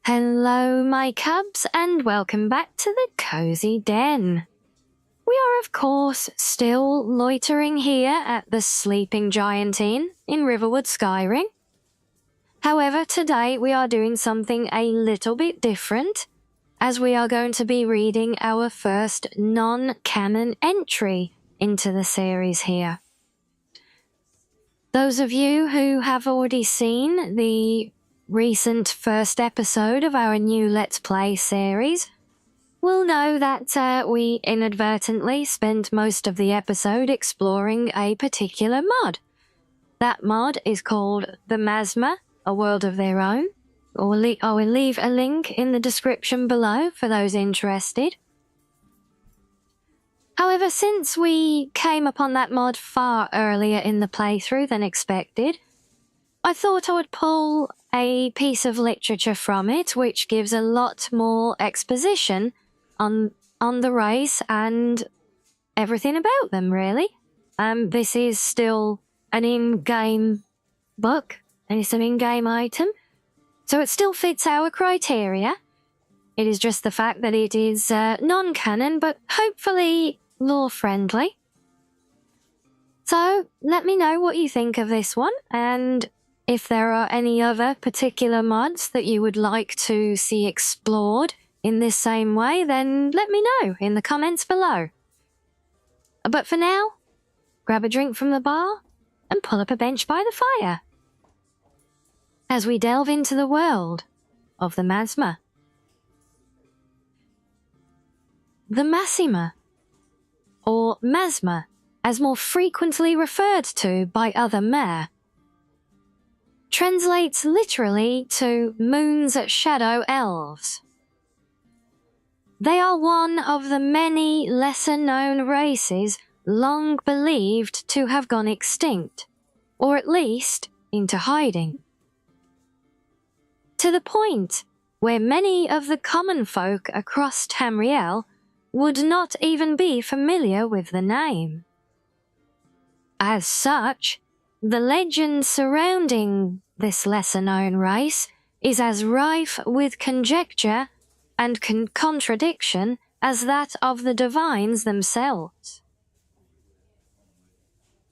Hello, my cubs, and welcome back to the Cozy Den. We are, of course, still loitering here at the Sleeping Giant Inn in Riverwood Skyring. However, today we are doing something a little bit different, as we are going to be reading our first non-canon entry into the series here. Those of you who have already seen the recent first episode of our new Let's Play series will know that we inadvertently spent most of the episode exploring a particular mod. That mod is called the Masmeri, A World of Their Own. I will leave a link in the description below for those interested. However, since we came upon that mod far earlier in the playthrough than expected, I thought I would pull a piece of literature from it which gives a lot more exposition on the race and everything about them, really. This is still an in-game book, and it's an in-game item, so it still fits our criteria. It is just the fact that it is non-canon, but hopefully lore-friendly. So, let me know what you think of this one, and if there are any other particular mods that you would like to see explored in this same way, then let me know in the comments below. But for now, grab a drink from the bar and pull up a bench by the fire as we delve into the world of the Masmeri. The Masmeri, or Masmeri, as more frequently referred to by other Mer, translates literally to Moon's Shadow Elves. They are one of the many lesser-known races long believed to have gone extinct, or at least into hiding. To the point where many of the common folk across Tamriel would not even be familiar with the name. As such, the legend surrounding this lesser-known race is as rife with conjecture and contradiction as that of the divines themselves.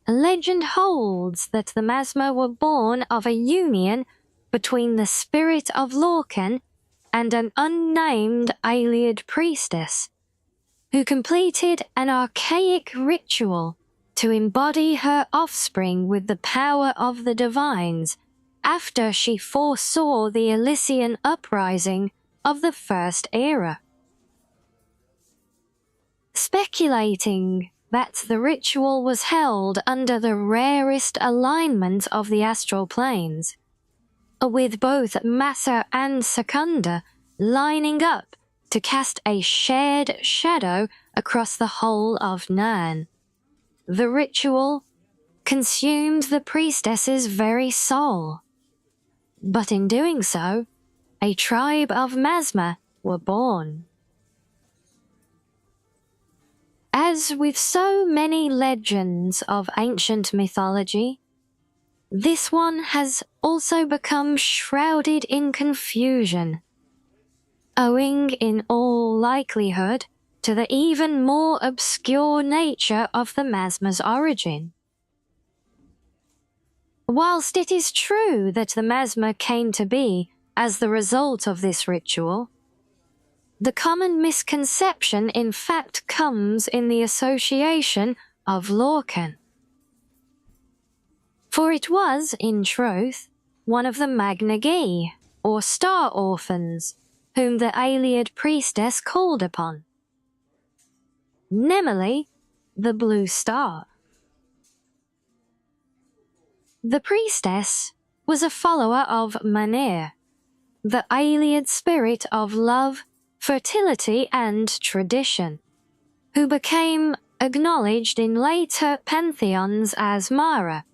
Legend holds that the Masmeri were born of a union between the spirit of Lorcan and an unnamed Ayleid priestess, who completed an archaic ritual to embody her offspring with the power of the divines after she foresaw the Elysian uprising of the First Era. Speculating that the ritual was held under the rarest alignment of the astral planes, with both Massa and Secunda lining up to cast a shared shadow across the whole of Nirn. The ritual consumed the priestess's very soul, but in doing so, a tribe of Masmeri were born. As with so many legends of ancient mythology, this one has also become shrouded in confusion, owing in all likelihood to the even more obscure nature of the Masmeri's origin. Whilst it is true that the Masmeri came to be as the result of this ritual, the common misconception in fact comes in the association of Lorcan. For it was, in truth, one of the Magnagi, or Star Orphans, whom the Ayleid priestess called upon. Nemeli, the Blue Star. The priestess was a follower of Manir, the Ayleid spirit of love, fertility, and tradition, who became acknowledged in later pantheons as Mara,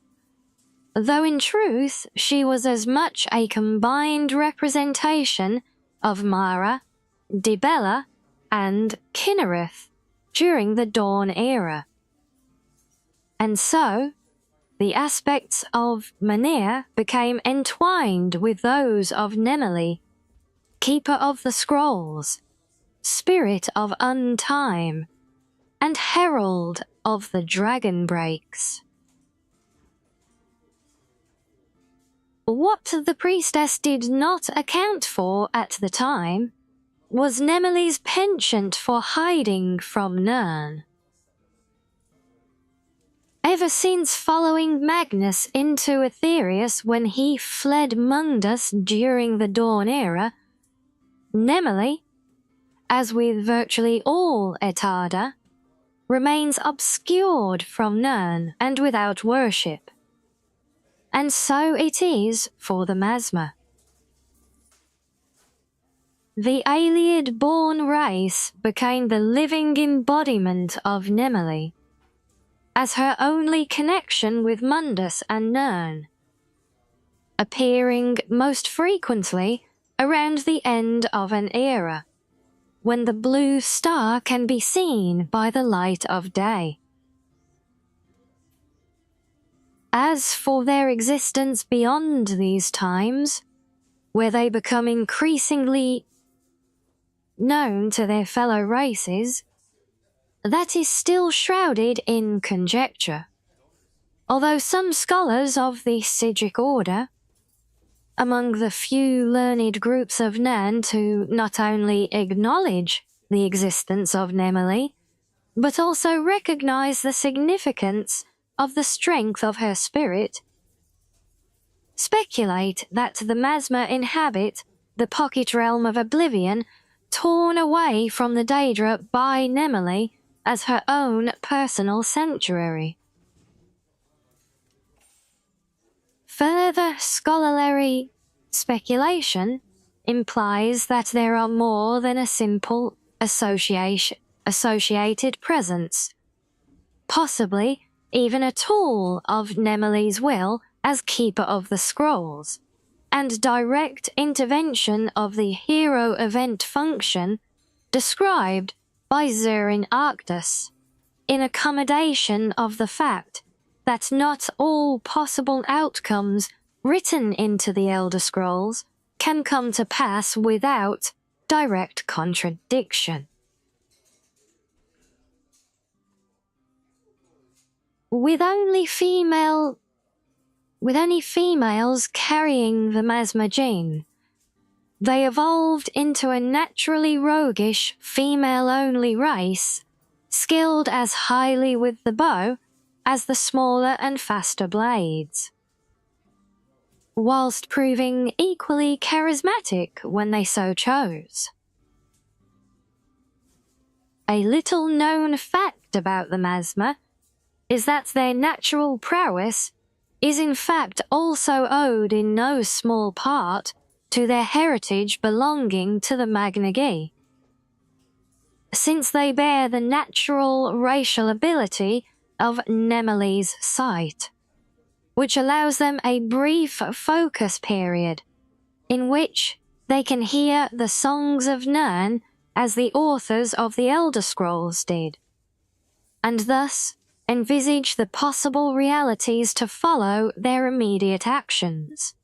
though in truth she was as much a combined representation of Mara, Dibella, and Kinnereth during the Dawn Era. And so, the aspects of Manir became entwined with those of Nemeli, keeper of the scrolls, spirit of untime, and herald of the dragon breaks. What the priestess did not account for at the time was Nemele's penchant for hiding from Nern. Ever since following Magnus into Aetherius when he fled Mundus during the Dawn era, Nemele, as with virtually all Etada, remains obscured from Nern and without worship. And so it is for the Masmer. The Ayleid-born race became the living embodiment of Nemele, as her only connection with Mundus and Nern, appearing most frequently around the end of an era, when the blue star can be seen by the light of day. As for their existence beyond these times, where they become increasingly known to their fellow races, that is still shrouded in conjecture, although some scholars of the Sidric order, among the few learned groups of Nern to not only acknowledge the existence of Nemele, but also recognize the significance of the strength of her spirit, speculate that the Masmer inhabit the pocket realm of oblivion torn away from the Daedra by Nemele as her own personal sanctuary. Further scholarly speculation implies that there are more than a simple associated presence, possibly even a tool of Nemele's will as keeper of the scrolls, and direct intervention of the hero event function described by Zurin Arctus, in accommodation of the fact that not all possible outcomes written into the Elder Scrolls can come to pass without direct contradiction. With only females carrying the Masmer gene, they evolved into a naturally roguish, female-only race, skilled as highly with the bow as the smaller and faster blades, whilst proving equally charismatic when they so chose. A little-known fact about the Masmer is that their natural prowess is in fact also owed in no small part to their heritage belonging to the Magnagi, since they bear the natural racial ability of Nemele's sight, which allows them a brief focus period in which they can hear the songs of Nern as the authors of the Elder Scrolls did, and thus envisage the possible realities to follow their immediate actions.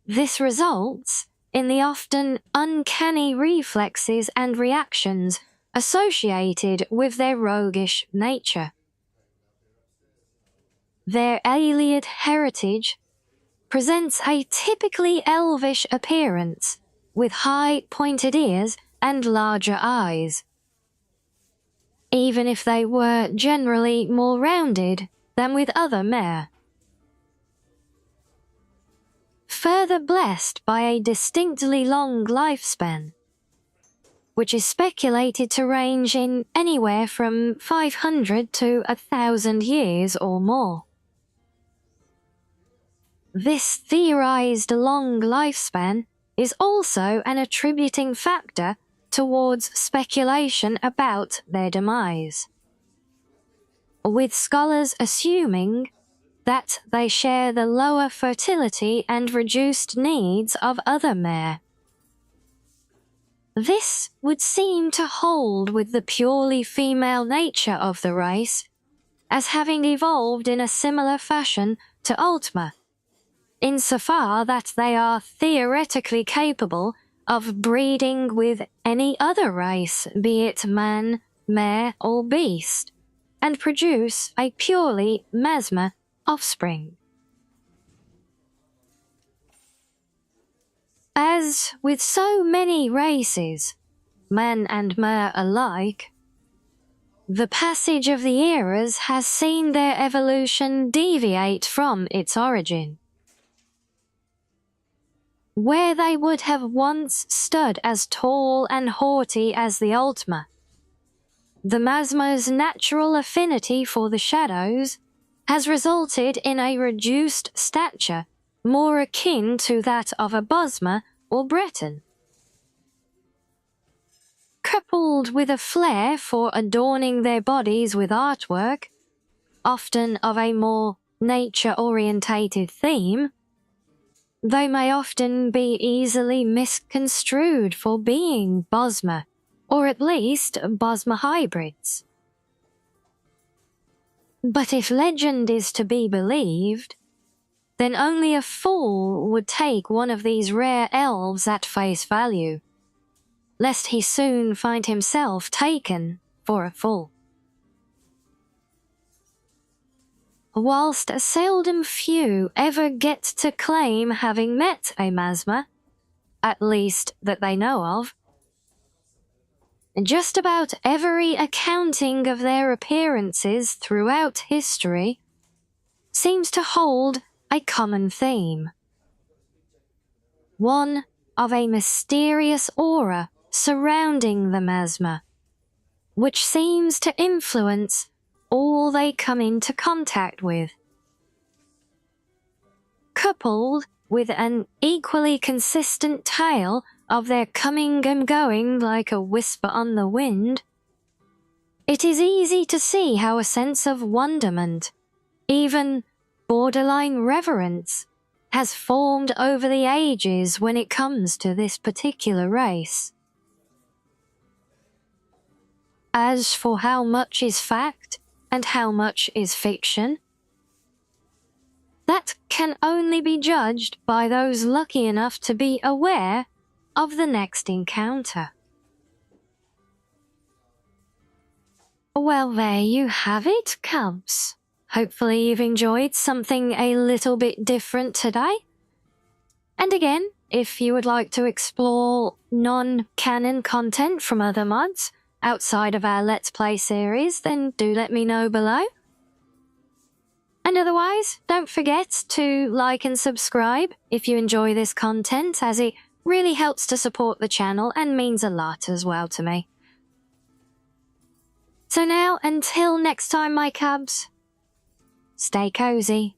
This results in the often uncanny reflexes and reactions associated with their roguish nature. Their Ayleid heritage presents a typically elvish appearance, with high pointed ears and larger eyes, even if they were generally more rounded than with other mare. Further blessed by a distinctly long lifespan, which is speculated to range in anywhere from 500 to 1,000 years or more. This theorized long lifespan is also an attributing factor towards speculation about their demise, with scholars assuming that they share the lower fertility and reduced needs of other mare. This would seem to hold with the purely female nature of the race, as having evolved in a similar fashion to Altma, insofar that they are theoretically capable of breeding with any other race, be it man, mare, or beast, and produce a purely Masmer offspring. As with so many races, man and mare alike, the passage of the eras has seen their evolution deviate from its origin. Where they would have once stood as tall and haughty as the Ultima, the Masmer's natural affinity for the shadows has resulted in a reduced stature more akin to that of a Bosmer or Breton. Coupled with a flair for adorning their bodies with artwork, often of a more nature-orientated theme, they may often be easily misconstrued for being Bosmer, or at least Bosmer hybrids. But if legend is to be believed, then only a fool would take one of these rare elves at face value, lest he soon find himself taken for a fool. Whilst a seldom few ever get to claim having met a Masmer, at least that they know of, just about every accounting of their appearances throughout history seems to hold a common theme. One of a mysterious aura surrounding the Masmer, which seems to influence all they come into contact with. Coupled with an equally consistent tale of their coming and going like a whisper on the wind, it is easy to see how a sense of wonderment, even borderline reverence, has formed over the ages when it comes to this particular race. As for how much is fact and how much is fiction, that can only be judged by those lucky enough to be aware of the next encounter. Well, there you have it, cubs. Hopefully you've enjoyed something a little bit different today. And again, if you would like to explore non-canon content from other mods outside of our Let's Play series, then do let me know below. And otherwise, don't forget to like and subscribe if you enjoy this content, as it really helps to support the channel and means a lot as well to me. So now, until next time, my cubs, stay cozy.